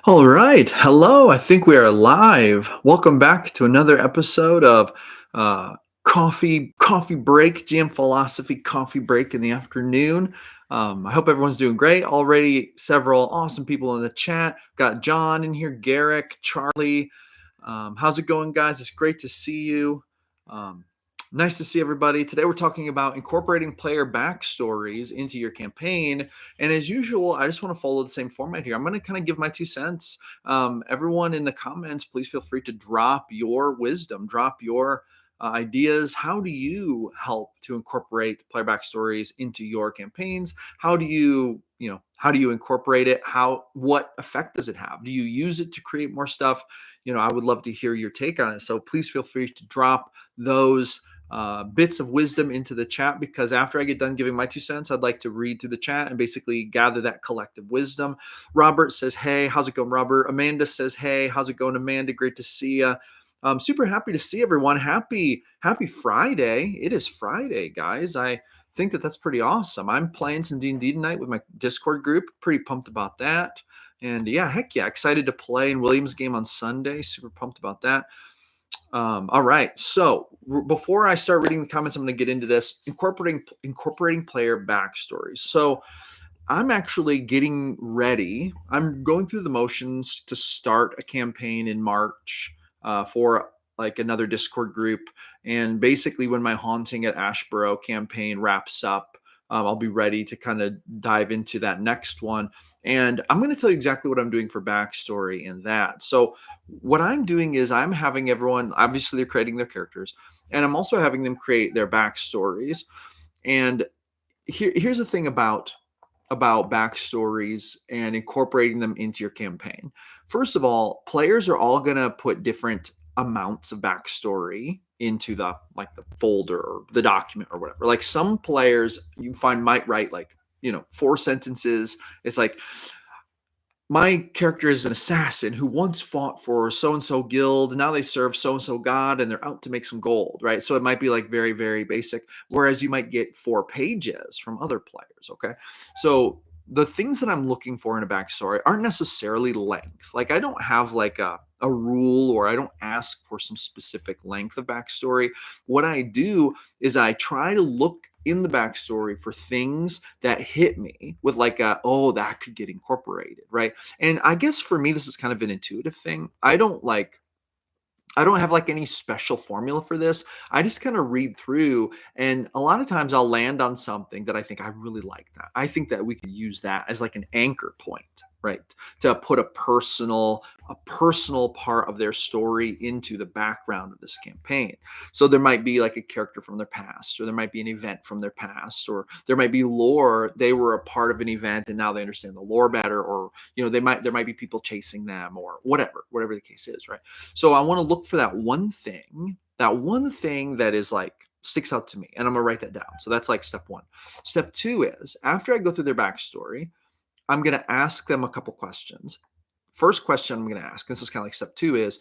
All right. Hello. I think we are live. Welcome back to another episode of Coffee Break, GM Philosophy Coffee Break in the afternoon. I hope everyone's doing great. Already several awesome people in the chat. Got John in here, Garrick, Charlie. How's it going, guys? It's great to see you. Um, Nice to see everybody. Today we're talking about incorporating player backstories into your campaign. And as usual, I just want to follow the same format here. I'm going to kind of give my 2 cents. Everyone in the comments, please feel free to drop your wisdom, drop your ideas. How do you help to incorporate player backstories into your campaigns? How do you incorporate it? What effect does it have? Do you use it to create more stuff? I would love to hear your take on it. So please feel free to drop those bits of wisdom into the chat, because after I get done giving my 2 cents, I'd like to read through the chat and basically gather that collective wisdom. Robert says, hey, how's it going, Robert? Amanda says, hey, how's it going, Amanda? Great to see you. I'm super happy to see everyone. Happy Friday. It is Friday, guys. I think that's pretty awesome. I'm playing some D&D tonight with my Discord group. Pretty pumped about that. And yeah, heck yeah, excited to play in Williams' game on Sunday. Super pumped about that. All right. So before I start reading the comments, I'm going to get into this incorporating player backstories. So I'm actually getting ready. I'm going through the motions to start a campaign in March for like another Discord group. And basically, when my Haunting at Ashboro campaign wraps up, I'll be ready to kind of dive into that next one. And I'm going to tell you exactly what I'm doing for backstory in that. So what I'm doing is I'm having everyone, obviously they're creating their characters, and I'm also having them create their backstories. And here's the thing about backstories and incorporating them into your campaign. First of all, players are all going to put different amounts of backstory into the folder or the document or whatever. Like some players you find might write 4 sentences. It's like, my character is an assassin who once fought for so-and-so guild. Now they serve so-and-so god and they're out to make some gold, right? So it might be like very, very basic. Whereas you might get 4 pages from other players, okay? So the things that I'm looking for in a backstory aren't necessarily length. Like I don't have like a rule, or I don't ask for some specific length of backstory. What I do is I try to look in the backstory for things that hit me with oh, that could get incorporated, right? And I guess for me, this is kind of an intuitive thing. I don't have like any special formula for this. I just kind of read through, and a lot of times I'll land on something that I think I really like. That I think that we could use that as like an anchor point, right? To put a personal part of their story into the background of this campaign. So there might be like a character from their past, or there might be an event from their past, or there might be lore. They were a part of an event and now they understand the lore better, or there might be people chasing them, or whatever the case is, right? So I want to look for that one thing that is like sticks out to me, and I'm gonna write that down. So that's like step 1. Step 2 is, after I go through their backstory, I'm gonna ask them a couple questions. First question I'm gonna ask, this is kind of like step 2, is,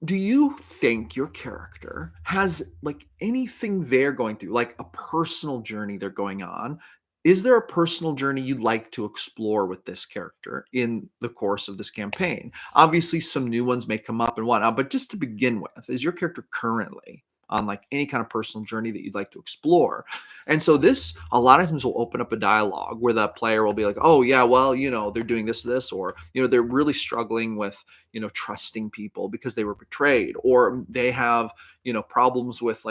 do you think your character has like anything they're going through, like a personal journey they're going on? Is there a personal journey you'd like to explore with this character in the course of this campaign? Obviously, some new ones may come up and whatnot, but just to begin with, is your character currently on like any kind of personal journey that you'd like to explore? And so this a lot of times will open up a dialogue where the player will be like, oh yeah, well, they're doing this, or they're really struggling with trusting people because they were betrayed, or they have problems with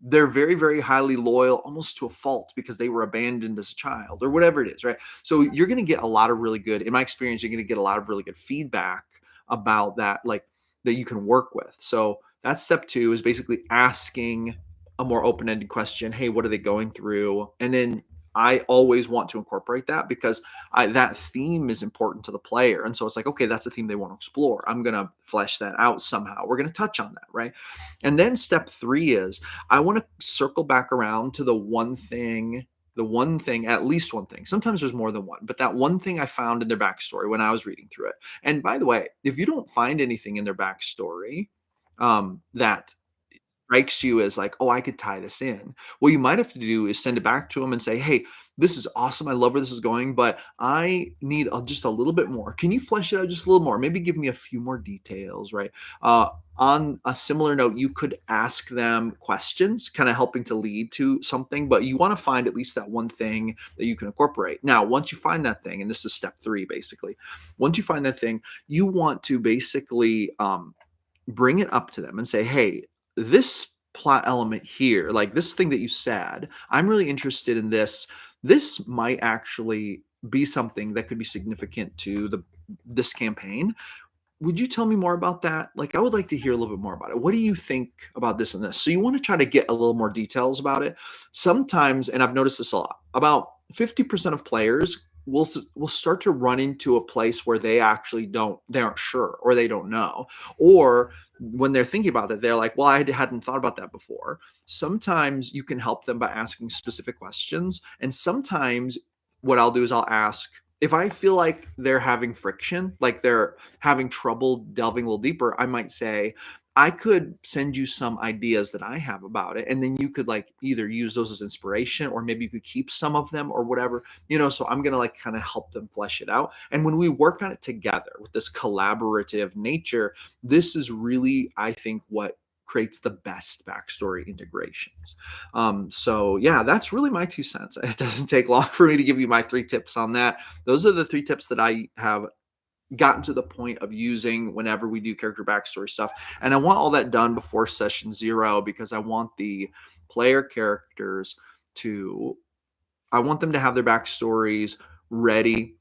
they're very, very highly loyal, almost to a fault, because they were abandoned as a child, or whatever it is, right? So you're going to get a lot of really good, in my experience, you're going to get a lot of really good feedback about that, like that you can work with. So that's step 2, is basically asking a more open-ended question. Hey, what are they going through? And then I always want to incorporate that, because that theme is important to the player. And so it's like, okay, that's a theme they want to explore. I'm going to flesh that out somehow. We're going to touch on that, right? And then step 3 is, I want to circle back around to the one thing, at least one thing. Sometimes there's more than one, but that one thing I found in their backstory when I was reading through it. And by the way, if you don't find anything in their backstory that strikes you as like, oh, I could tie this in. What you might have to do is send it back to them and say, hey, this is awesome. I love where this is going, but I need just a little bit more. Can you flesh it out just a little more? Maybe give me a few more details, right? On a similar note, you could ask them questions, kind of helping to lead to something, but you want to find at least that one thing that you can incorporate. Now, once you find that thing, and this is step 3, basically, once you find that thing, you want to basically bring it up to them and say, hey, this plot element here, like this thing that you said, I'm really interested in this. This might actually be something that could be significant to this campaign. Would you tell me more about that? Like, I would like to hear a little bit more about it. What do you think about this and this? So you want to try to get a little more details about it. Sometimes, and I've noticed this a lot, about 50% of players will start to run into a place where they aren't sure, or they don't know. Or when they're thinking about it, they're like, well, I hadn't thought about that before. Sometimes you can help them by asking specific questions. And sometimes what I'll do is I'll ask, if I feel like they're having friction, like they're having trouble delving a little deeper, I might say, I could send you some ideas that I have about it. And then you could like either use those as inspiration, or maybe you could keep some of them or whatever, so I'm going to like kind of help them flesh it out. And when we work on it together with this collaborative nature, this is really, I think, what creates the best backstory integrations. So yeah, that's really my 2 cents. It doesn't take long for me to give you my 3 tips on that. Those are the 3 tips that I have gotten to the point of using whenever we do character backstory stuff. And I want all that done before session 0, because I want the player characters I want them to have their backstories ready.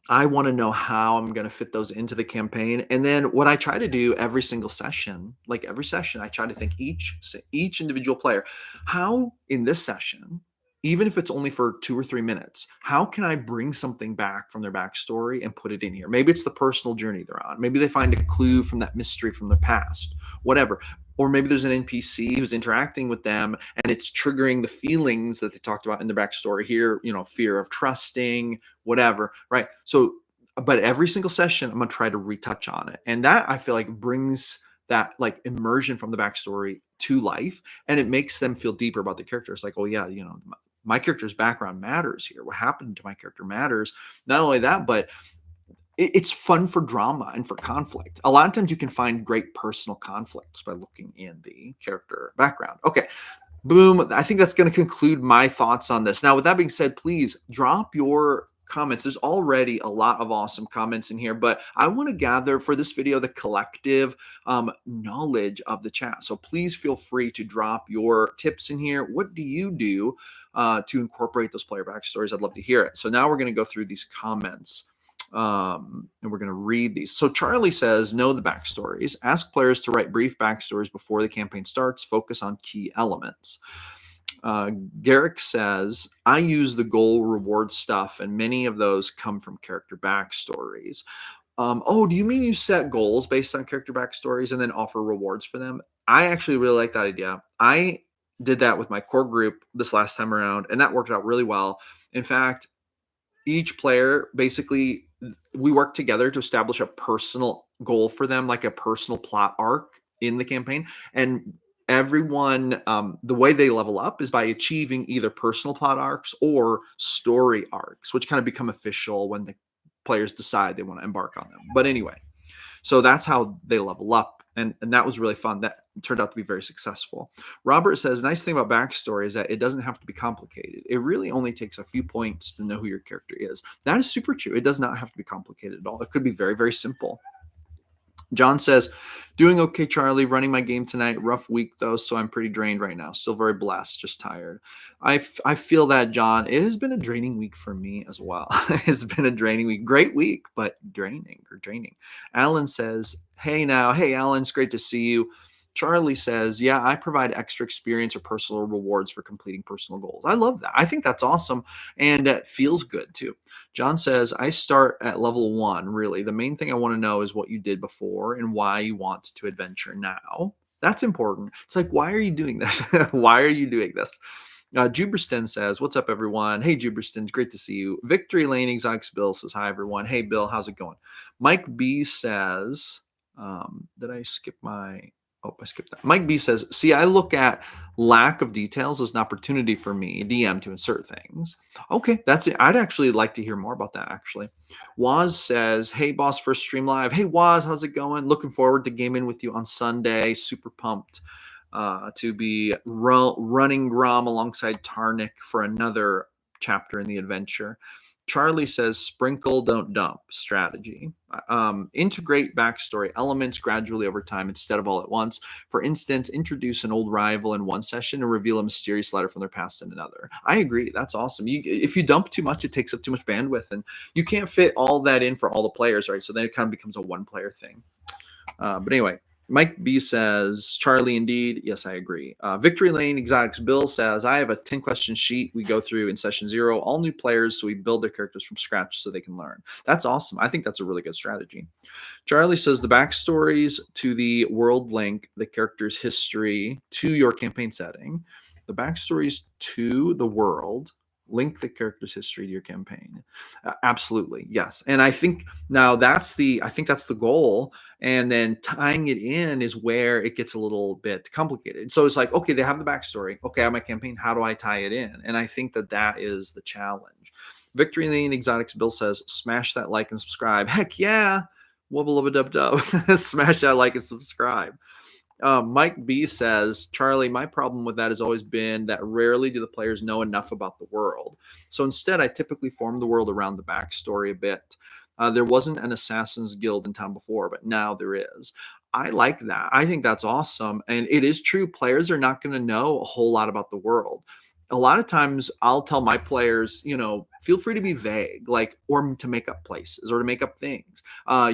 I want to know how I'm going to fit those into the campaign. And then what I try to do every single session, like every session, I try to think each individual player, how in this session, even if it's only for 2 or 3 minutes, how can I bring something back from their backstory and put it in here? Maybe it's the personal journey they're on. Maybe they find a clue from that mystery from their past, whatever. Or maybe there's an NPC who's interacting with them and it's triggering the feelings that they talked about in their backstory here, fear of trusting, whatever, right? So, but every single session, I'm going to try to retouch on it. And that I feel like brings that like immersion from the backstory to life, and it makes them feel deeper about the characters. Like, oh yeah, my character's background matters here. What happened to my character matters. Not only that, but it's fun for drama and for conflict. A lot of times you can find great personal conflicts by looking in the character background. Okay. Boom. I think that's going to conclude my thoughts on this. Now, with that being said, please drop your comments. There's already a lot of awesome comments in here, but I want to gather for this video the collective knowledge of the chat. So please feel free to drop your tips in here. What do you do to incorporate those player backstories? I'd love to hear it. So now we're going to go through these comments. And we're going to read these. So Charlie says, know the backstories. Ask players to write brief backstories before the campaign starts. Focus on key elements. Garrick says, I use the goal reward stuff, and many of those come from character backstories. Oh, do you mean you set goals based on character backstories and then offer rewards for them? I actually really like that idea. I did that with my core group this last time around, and that worked out really well. In fact, each player basically, we work together to establish a personal goal for them, like a personal plot arc in the campaign. And everyone, the way they level up is by achieving either personal plot arcs or story arcs, which kind of become official when the players decide they want to embark on them. But anyway, so that's how they level up. And that was really fun. That turned out to be very successful. Robert says, nice thing about backstory is that it doesn't have to be complicated. It really only takes a few points to know who your character is. That is super true. It does not have to be complicated at all. It could be very, very simple. John says, doing okay, Charlie. Running my game tonight. Rough week, though, so I'm pretty drained right now. Still very blessed, just tired. I feel that, John. It has been a draining week for me as well. It's been a draining week. Great week, but draining. Alan says, hey, Alan, it's great to see you. Charlie says, yeah, I provide extra experience or personal rewards for completing personal goals. I love that. I think that's awesome. And it feels good, too. John says, I start at level 1, really. The main thing I want to know is what you did before and why you want to adventure now. That's important. It's like, why are you doing this? Why are you doing this? Juberston says, what's up, everyone? Hey, Juberston, great to see you. Victory Lane Exotics Bill says, hi, everyone. Hey, Bill, how's it going? Mike B says, did I skip my... Oh, I skipped that. Mike B says, see, I look at lack of details as an opportunity for me, DM, to insert things. Okay, that's it. I'd actually like to hear more about that, actually. Waz says, hey, boss, first stream live. Hey, Waz, how's it going? Looking forward to gaming with you on Sunday. Super pumped to be running Grom alongside Tarnik for another chapter in the adventure. Charlie says, sprinkle, don't dump strategy. Integrate backstory elements gradually over time instead of all at once. For instance, introduce an old rival in one session and reveal a mysterious letter from their past in another. I agree. That's awesome. If you dump too much, it takes up too much bandwidth, and you can't fit all that in for all the players, right? So then it kind of becomes a one-player thing. But anyway, Mike B says, Charlie, indeed. Yes, I agree. Victory Lane Exotics Bill says, I have a 10-question sheet we go through in session 0, all new players, so we build their characters from scratch so they can learn. That's awesome. I think that's a really good strategy. Charlie says, the backstories to the world link the character's history to your campaign setting. The backstories to the world link the character's history to your campaign. Absolutely, yes. And I think now that's the goal. And then tying it in is where it gets a little bit complicated. So it's like, okay, they have the backstory. Okay, I have my campaign. How do I tie it in? And I think that is the challenge. Victory Lane Exotics Bill says, smash that like and subscribe. Heck yeah. Wubba lubba dub dub. Smash that like and subscribe. Mike B says, Charlie, my problem with that has always been that rarely do the players know enough about the world. So instead, I typically form the world around the backstory a bit. There wasn't an Assassin's Guild in town before, but now there is. I like that. I think that's awesome. And it is true. Players are not going to know a whole lot about the world. A lot of times I'll tell my players, feel free to be vague, or to make up places or to make up things.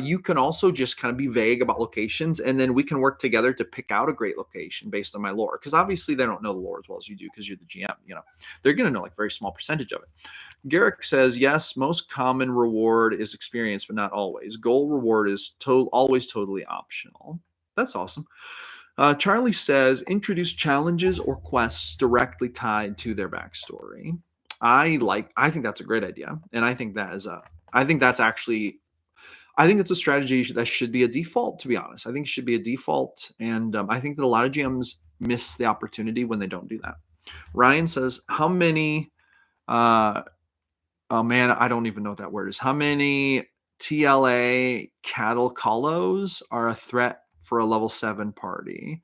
You can also just kind of be vague about locations, and then we can work together to pick out a great location based on my lore. Because obviously they don't know the lore as well as you do because you're the GM. They're going to know a very small percentage of it. Garrick says, yes, most common reward is experience, but not always. Goal reward is always totally optional. That's awesome. Charlie says, introduce challenges or quests directly tied to their backstory. I think that's a great idea. And I think that's a strategy that should be a default, to be honest. I think it should be a default. And I think that a lot of GMs miss the opportunity when they don't do that. Ryan says, how many, oh man, I don't even know what that word is. How many TLA cattle collos are a threat for a level 7 party?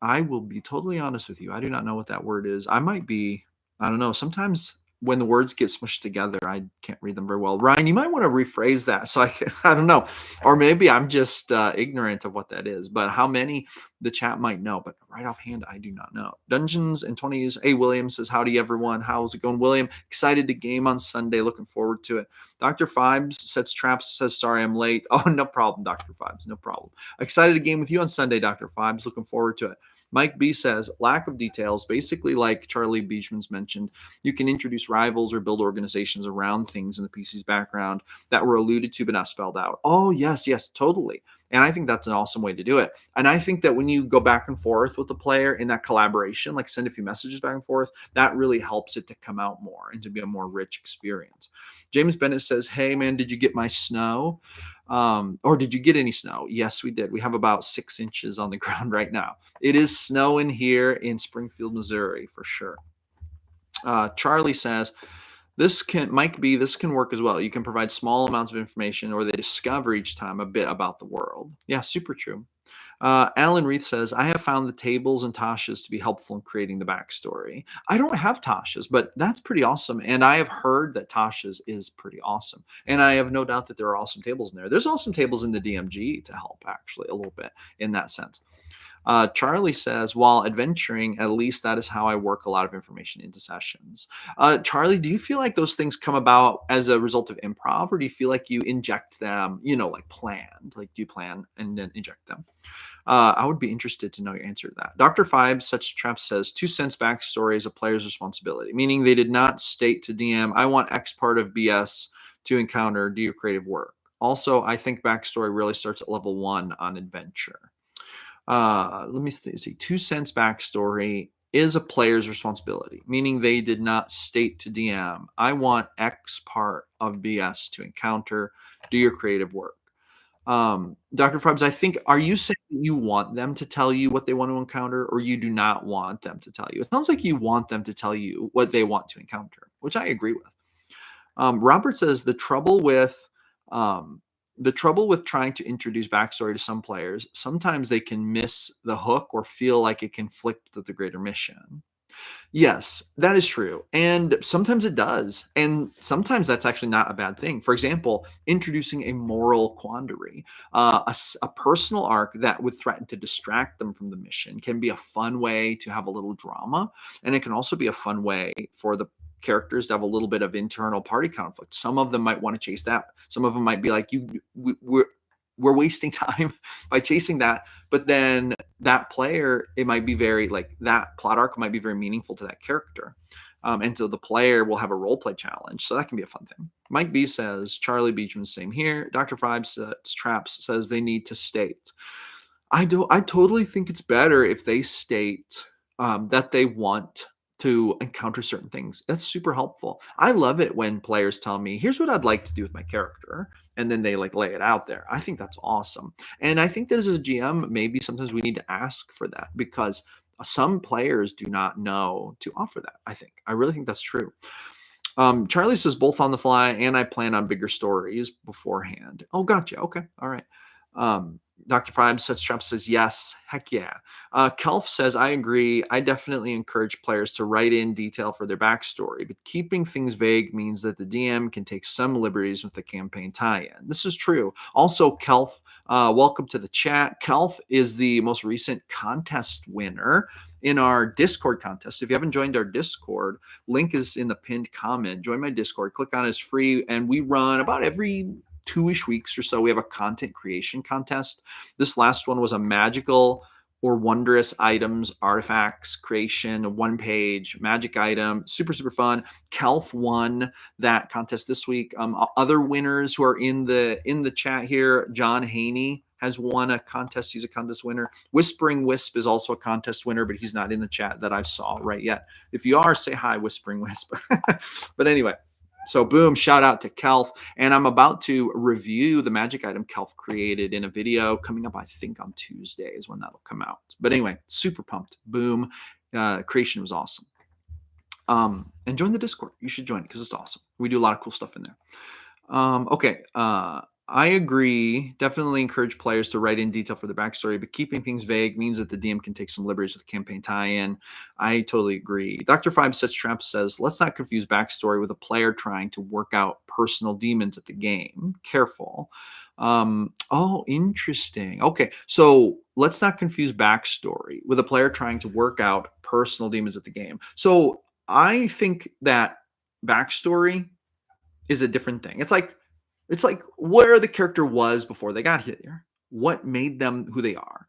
I will be totally honest with you. I do not know what that word is. I don't know. Sometimes when the words get smushed together, I can't read them very well. Ryan, you might want to rephrase that. So I don't know. Or maybe I'm just ignorant of what that is. But how many the chat might know. But right offhand, I do not know. Dungeons and 20s. A. Williams says, howdy, everyone. How's it going, William? Excited to game on Sunday. Looking forward to it. Dr. Fibes sets traps, says, sorry, I'm late. Oh, no problem, Dr. Fibes. No problem. Excited to game with you on Sunday, Dr. Fibes. Looking forward to it. Mike B says, lack of details, basically like Charlie Beachman's mentioned, you can introduce rivals or build organizations around things in the PC's background that were alluded to but not spelled out. Oh, yes, totally. And I think that's an awesome way to do it. And I think that when you go back and forth with the player in that collaboration, like send a few messages back and forth, that really helps it to come out more and to be a more rich experience. James Bennett says, hey, man, did you get my snow? Or did you get any snow? Yes, we did. We have about 6 inches on the ground right now. It is snowing here in Springfield, Missouri, for sure. Charlie says, this can work as well. You can provide small amounts of information, or they discover each time a bit about the world. Yeah, super true. Alan Reith says, I have found the tables and Tasha's to be helpful in creating the backstory. I don't have Tasha's, but that's pretty awesome. And I have heard that Tasha's is pretty awesome. And I have no doubt that there are awesome tables in there. There's awesome tables in the DMG to help, actually, a little bit in that sense. Charlie says, while adventuring, at least that is how I work a lot of information into sessions. Charlie, do you feel like those things come about as a result of improv, or do you feel like you inject them, like planned? Like, do you plan and then inject them? I would be interested to know your answer to that. Dr. Fibes, such trap says, 2 cents backstory is a player's responsibility, meaning they did not state to DM, I want X part of BS to encounter, do your creative work. Also, I think backstory really starts at level 1 on adventure. Let me see. 2 cents backstory is a player's responsibility, meaning they did not state to DM, I want X part of BS to encounter, do your creative work. Dr. Fibes, I think, are you saying you want them to tell you what they want to encounter, or you do not want them to tell you? It sounds like you want them to tell you what they want to encounter, which I agree with. Robert says um, the trouble with trying to introduce backstory to some players, sometimes they can miss the hook or feel like it conflicts with the greater mission. Yes, that is true. And sometimes it does. And sometimes that's actually not a bad thing. For example, introducing a moral quandary, a personal arc that would threaten to distract them from the mission can be a fun way to have a little drama. And it can also be a fun way for the characters to have a little bit of internal party conflict. Some of them might want to chase that. Some of them might be like, we're wasting time by chasing that. But then that player, it might be very like that plot arc might be very meaningful to that character. And so the player will have a role play challenge. So that can be a fun thing. Mike B says, Charlie Beachman, same here. Dr. Fives Traps says they need to state. I totally think it's better if they state that they want to encounter certain things. That's super helpful. I love it when players tell me, here's what I'd like to do with my character. And then they like lay it out there. I think that's awesome. And I think that as a GM, maybe sometimes we need to ask for that because some players do not know to offer that. I really think that's true. Charlie says both on the fly, and I plan on bigger stories beforehand. Oh, gotcha. Okay. All right. Dr. Five Such Trap says yes. Heck yeah. Kelf says, I agree. I definitely encourage players to write in detail for their backstory, but keeping things vague means that the DM can take some liberties with the campaign tie-in. This is true. Also, Kelf, welcome to the chat. Kelf is the most recent contest winner in our Discord contest. If you haven't joined our Discord, link is in the pinned comment. Join my Discord. Click on it. It's free, and we run about every 2-ish weeks or so. We have a content creation contest. This last one was a magical or wondrous items, artifacts creation, a one-page magic item. Super, super fun. Kelf won that contest this week. Other winners who are in the chat here, John Haney has won a contest. He's a contest winner. Whispering Wisp is also a contest winner, but he's not in the chat that I saw right yet. If you are, say hi, Whispering Wisp. But anyway, so boom, shout out to Kelf. And I'm about to review the magic item Kelf created in a video coming up, I think on Tuesday is when that'll come out. But anyway, super pumped. Boom. Creation was awesome. And join the Discord. You should join it because it's awesome. We do a lot of cool stuff in there. Okay. I agree. Definitely encourage players to write in detail for the backstory, but keeping things vague means that the DM can take some liberties with the campaign tie-in. I totally agree. Dr. Five Such Trap says, let's not confuse backstory with a player trying to work out personal demons at the game. Careful. Oh, interesting. Okay. So let's not confuse backstory with a player trying to work out personal demons at the game. So I think that backstory is a different thing. It's like where the character was before they got here. What made them who they are?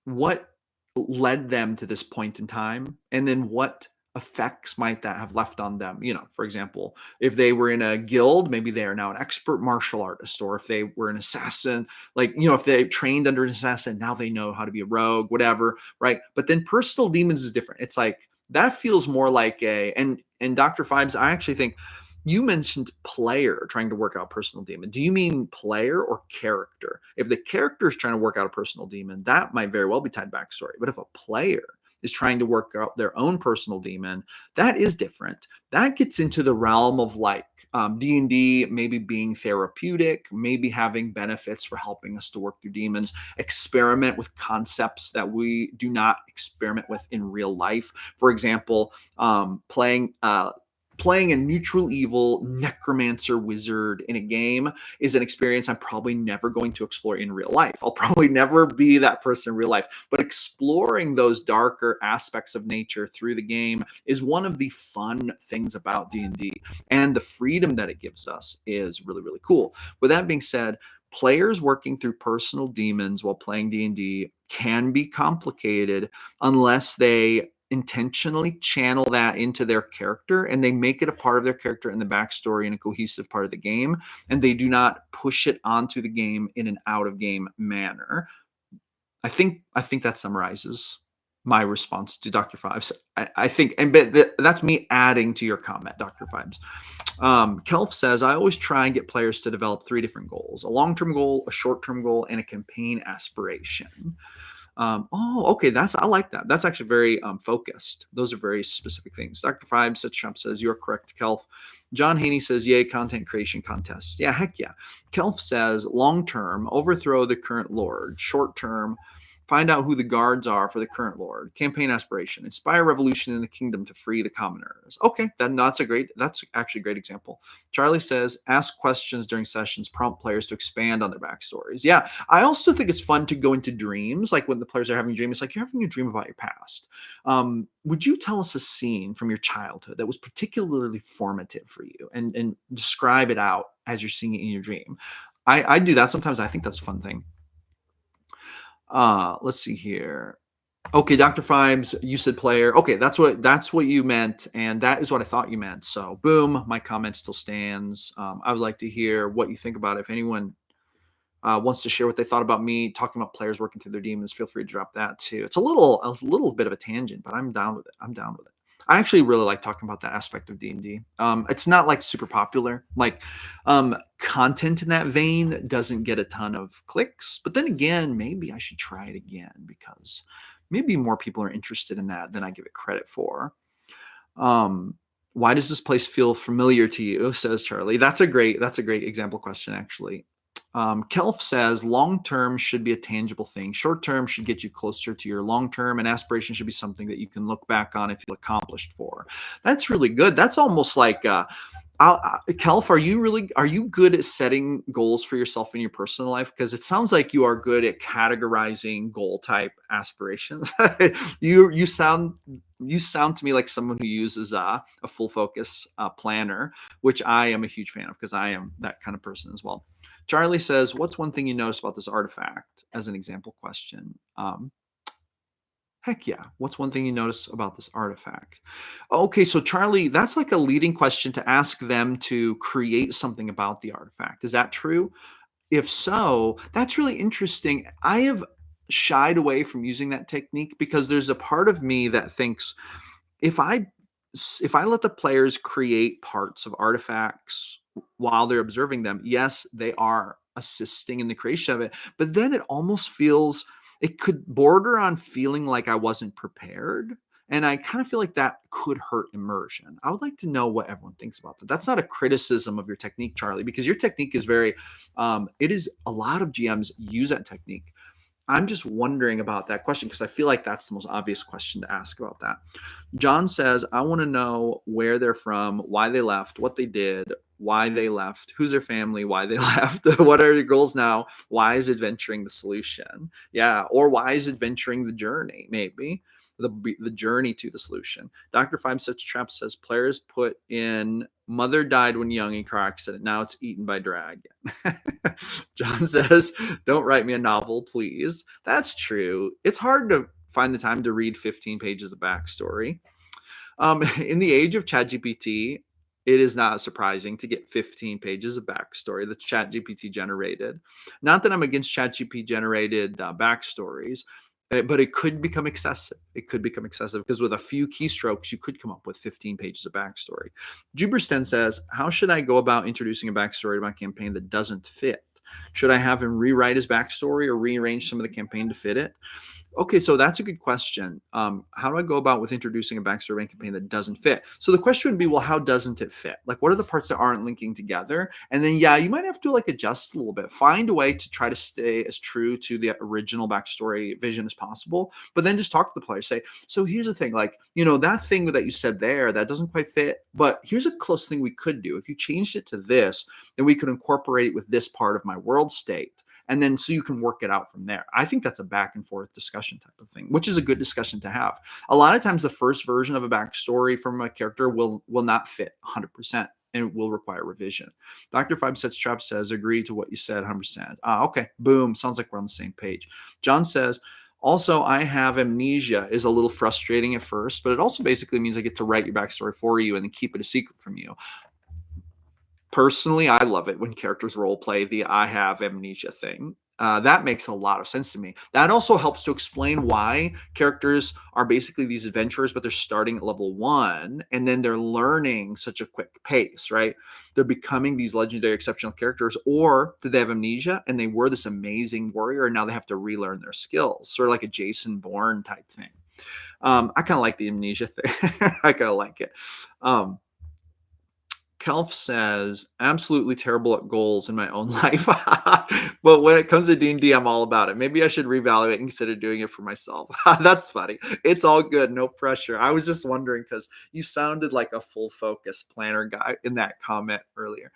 What led them to this point in time? And then what effects might that have left on them? You know, for example, if they were in a guild, maybe they are now an expert martial artist, or if they were an assassin, like, you know, if they trained under an assassin, now they know how to be a rogue, whatever, right? But then personal demons is different. It's like that feels more like and Dr. Fibes, I actually think you mentioned player trying to work out personal demon. Do you mean player or character? If the character is trying to work out a personal demon, that might very well be tied backstory. But if a player is trying to work out their own personal demon, that is different. That gets into the realm of like D&D maybe being therapeutic, maybe having benefits for helping us to work through demons, experiment with concepts that we do not experiment with in real life. For example, playing a neutral evil necromancer wizard in a game is an experience I'm probably never going to explore in real life. I'll probably never be that person in real life. But exploring those darker aspects of nature through the game is one of the fun things about D&D. And the freedom that it gives us is really, really cool. With that being said, players working through personal demons while playing D&D can be complicated unless they intentionally channel that into their character and they make it a part of their character and the backstory and a cohesive part of the game, and they do not push it onto the game in an out of game manner. I think that summarizes my response to Dr. Fives. I think, and that's me adding to your comment, Dr. Fives. Kelf says, I always try and get players to develop 3 different goals: a long-term goal, a short-term goal, and a campaign aspiration. Okay, I like that. That's actually very focused. Those are very specific things. Dr. Five says, Trump says, you're correct, Kelf. John Haney says, yay, content creation contests. Yeah, heck yeah. Kelf says, long term, overthrow the current lord. Short term, find out who the guards are for the current lord. Campaign aspiration, inspire revolution in the kingdom to free the commoners. Okay, that's actually a great example. Charlie says, ask questions during sessions, prompt players to expand on their backstories. Yeah, I also think it's fun to go into dreams, like when the players are having a dream. It's like you're having a dream about your past. Would you tell us a scene from your childhood that was particularly formative for you, and describe it out as you're seeing it in your dream? I do that sometimes. I think that's a fun thing. Let's see here. Okay, Dr. Fibes, you said player. Okay, that's what you meant, and that is what I thought you meant. So, boom, my comment still stands. I would like to hear what you think about it. If anyone wants to share what they thought about me talking about players working through their demons, feel free to drop that too. It's a little bit of a tangent, but I'm down with it. I'm down with it. I actually really like talking about that aspect of D&D. It's not like super popular. Like content in that vein doesn't get a ton of clicks, but then again, maybe I should try it again because maybe more people are interested in that than I give it credit for. Why does this place feel familiar to you? Says Charlie. That's a great example question, actually. Kelf says long term should be a tangible thing. Short term should get you closer to your long term, and aspiration should be something that you can look back on and feel accomplished for. That's really good. That's almost like Kelf, are you good at setting goals for yourself in your personal life? Because it sounds like you are good at categorizing goal type aspirations. you sound to me like someone who uses a full focus planner, which I am a huge fan of because I am that kind of person as well. Charlie says, what's one thing you noticed about this artifact? As an example question. Heck yeah. What's one thing you notice about this artifact? Okay, so Charlie, that's like a leading question to ask them to create something about the artifact. Is that true? If so, that's really interesting. I have shied away from using that technique because there's a part of me that thinks if I let the players create parts of artifacts while they're observing them, yes, they are assisting in the creation of it, but then it could border on feeling like I wasn't prepared. And I kind of feel like that could hurt immersion. I would like to know what everyone thinks about that. That's not a criticism of your technique, Charlie, because your technique is it is a lot of GMs use that technique. I'm just wondering about that question because I feel like that's the most obvious question to ask about that. John says, I want to know where they're from, why they left, what they did, why they left, who's their family, why they left, what are your goals now, why is adventuring the solution? Yeah, or why is adventuring the journey, maybe the journey to the solution. Dr. Five Such Trap says players put in mother died when young in car accident. Now it's eaten by dragon. John says, don't write me a novel, please. That's true. It's hard to find the time to read 15 pages of backstory. In the age of ChatGPT, it is not surprising to get 15 pages of backstory that's ChatGPT generated. Not that I'm against ChatGPT generated backstories, but it could become excessive. It could become excessive because with a few keystrokes, you could come up with 15 pages of backstory. Jubersten says, how should I go about introducing a backstory to my campaign that doesn't fit? Should I have him rewrite his backstory or rearrange some of the campaign to fit it? Okay, so that's a good question. How do I go about with introducing a backstory campaign that doesn't fit? So the question would be, well, how doesn't it fit? Like, what are the parts that aren't linking together? And then, yeah, you might have to like adjust a little bit. Find a way to try to stay as true to the original backstory vision as possible. But then just talk to the player. Say, so here's the thing, like, that thing that you said there, that doesn't quite fit. But here's a close thing we could do. If you changed it to this, then we could incorporate it with this part of my world state. And then so you can work it out from there. I think that's a back and forth discussion type of thing, which is a good discussion to have. A lot of times the first version of a backstory from a character will not fit 100% and will require revision. Dr. Five Sets Trap says, agree to what you said 100%. Okay, boom. Sounds like we're on the same page. John says, also, I have amnesia is a little frustrating at first, but it also basically means I get to write your backstory for you and then keep it a secret from you. Personally, I love it when characters role play the I have amnesia thing. That makes a lot of sense to me. That also helps to explain why characters are basically these adventurers, but they're starting at level 1 and then they're learning such a quick pace, right? They're becoming these legendary exceptional characters, or did they have amnesia and they were this amazing warrior and now they have to relearn their skills, sort of like a Jason Bourne type thing. I kind of like the amnesia thing. I kind of like it. Kelf says, absolutely terrible at goals in my own life. But when it comes to D&D, I'm all about it. Maybe I should reevaluate and consider doing it for myself. That's funny. It's all good. No pressure. I was just wondering because you sounded like a full focus planner guy in that comment earlier.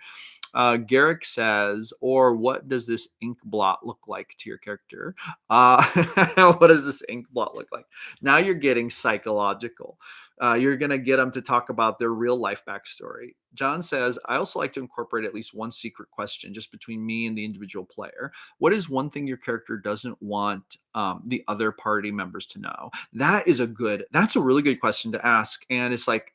Garrick says, or what does this ink blot look like to your character? What does this ink blot look like? Now you're getting psychological. You're going to get them to talk about their real life backstory. John says, I also like to incorporate at least one secret question just between me and the individual player. What is one thing your character doesn't want the other party members to know? That's a really good question to ask. And it's like,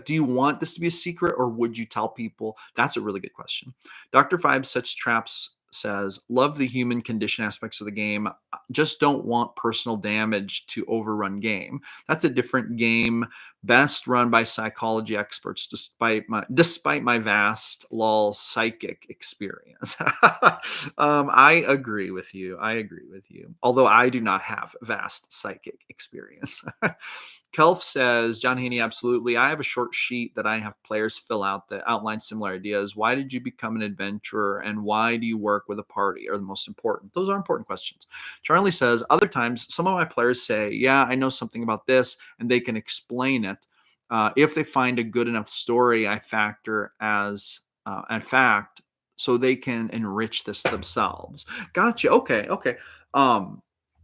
do you want this to be a secret or would you tell people? That's a really good question. Dr. Five Such Traps says, love the human condition aspects of the game. Just don't want personal damage to overrun game. That's a different game, best run by psychology experts, despite my vast lol psychic experience. I agree with you. Although I do not have vast psychic experience. Kelf says, John Haney, absolutely. I have a short sheet that I have players fill out that outlines similar ideas. Why did you become an adventurer and why do you work with a party are the most important? Those are important questions. Charlie says, other times, some of my players say, yeah, I know something about this, and they can explain it. If they find a good enough story, I factor as a fact so they can enrich this themselves. Gotcha. Okay.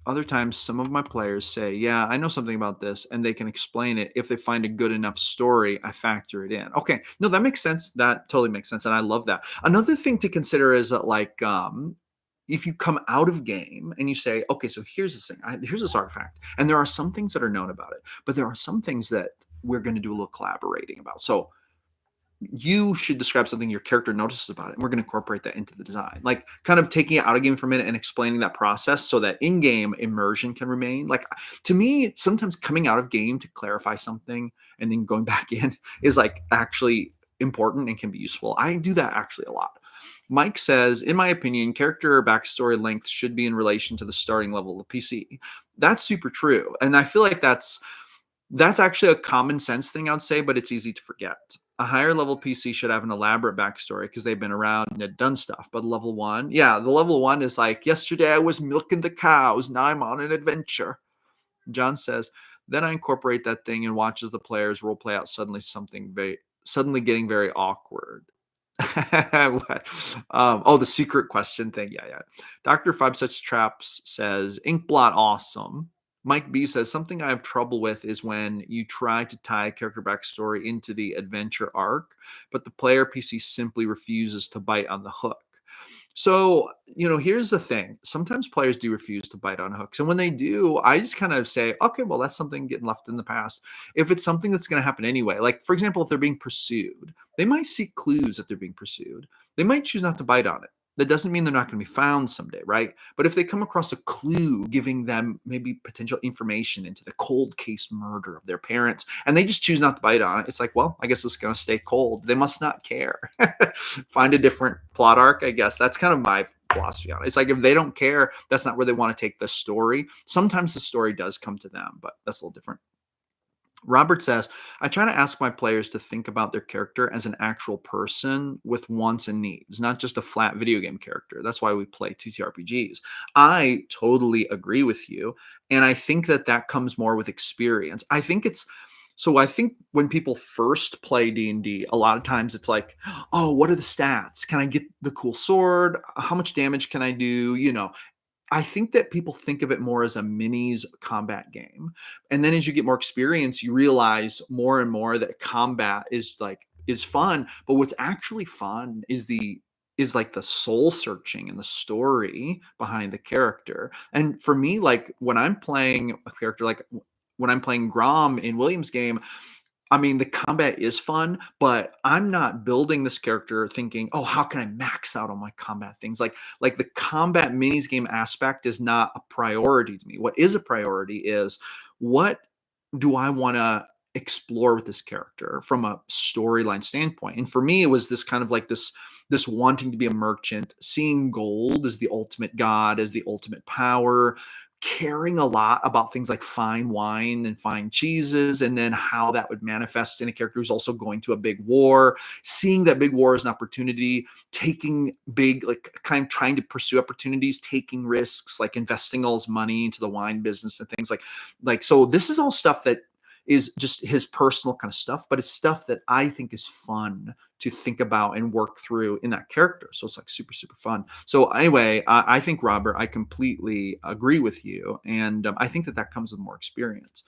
Other times, some of my players say, yeah, I know something about this, and they can explain it. If they find a good enough story, I factor it in. Okay. No, that makes sense. That totally makes sense. And I love that. Another thing to consider is that, if you come out of game and you say, okay, so here's this thing, here's this artifact, and there are some things that are known about it, but there are some things that we're going to do a little collaborating about. So you should describe something your character notices about it, and we're going to incorporate that into the design, like kind of taking it out of game for a minute and explaining that process so that in-game immersion can remain. Like, to me, sometimes coming out of game to clarify something and then going back in is like actually important and can be useful. I do that actually a lot. Mike says, in my opinion, character backstory length should be in relation to the starting level of the PC. That's super true, and I feel like that's actually a common sense thing, I'd say, but it's easy to forget. A higher level PC should have an elaborate backstory because they've been around and had done stuff. But level 1, the level 1 is like, yesterday I was milking the cows, now I'm on an adventure. John says, then I incorporate that thing and watches the players role play out suddenly getting very awkward. The secret question thing. Yeah. Dr. Five Such Traps says, Inkblot awesome. Mike B says, something I have trouble with is when you try to tie a character backstory into the adventure arc, but the player PC simply refuses to bite on the hook. So, here's the thing. Sometimes players do refuse to bite on hooks. And when they do, I just kind of say, okay, well, that's something getting left in the past. If it's something that's going to happen anyway, like, for example, if they're being pursued, they might seek clues that they're being pursued. They might choose not to bite on it. That doesn't mean they're not going to be found someday, right? But if they come across a clue giving them maybe potential information into the cold case murder of their parents, and they just choose not to bite on it, it's like, well, I guess it's going to stay cold. They must not care. Find a different plot arc, I guess. That's kind of my philosophy on it. It's like, if they don't care, that's not where they want to take the story. Sometimes the story does come to them, but that's a little different. Robert says, I try to ask my players to think about their character as an actual person with wants and needs, not just a flat video game character. That's why we play TTRPGs. I totally agree with you. And I think that comes more with experience. I think when people first play D&D, a lot of times it's like, oh, what are the stats? Can I get the cool sword? How much damage can I do? I think that people think of it more as a minis combat game. And then as you get more experience, you realize more and more that combat is fun. But what's actually fun is like the soul searching and the story behind the character. And for me, like when I'm playing a character, like when I'm playing Grom in William's game, I mean, the combat is fun, but I'm not building this character thinking, "Oh, how can I max out on my combat things?" Like the combat minis game aspect is not a priority to me. What is a priority is what do I want to explore with this character from a storyline standpoint? And for me, it was this kind of like this wanting to be a merchant, seeing gold as the ultimate god, as the ultimate power, caring a lot about things like fine wine and fine cheeses, and then how that would manifest in a character who's also going to a big war, seeing that big war as an opportunity, taking big, like kind of trying to pursue opportunities, taking risks, like investing all his money into the wine business and things like so. This is all stuff that is just his personal kind of stuff, but it's stuff that I think is fun to think about and work through in that character. So it's like super, super fun. So anyway, I think, Robert, I completely agree with you. And I think that comes with more experience.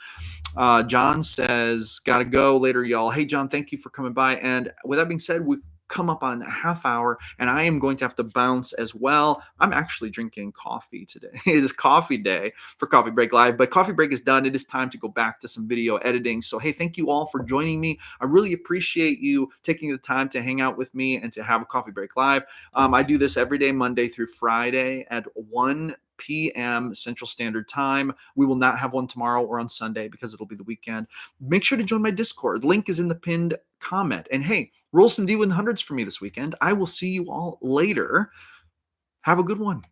John says, gotta go later, y'all. Hey, John, thank you for coming by. And with that being said, we've come up on a half hour and I am going to have to bounce as well. I'm actually drinking coffee today. It is coffee day for Coffee Break Live, but Coffee Break is done. It is time to go back to some video editing. So, hey, thank you all for joining me. I really appreciate you taking the time to hang out with me and to have a Coffee Break Live. I do this every day, Monday through Friday at 1 p.m. Central Standard Time. We will not have one tomorrow or on Sunday because it'll be the weekend. Make sure to join my Discord. Link is in the pinned comment. And hey, roll some D100s for me this weekend. I will see you all later. Have a good one.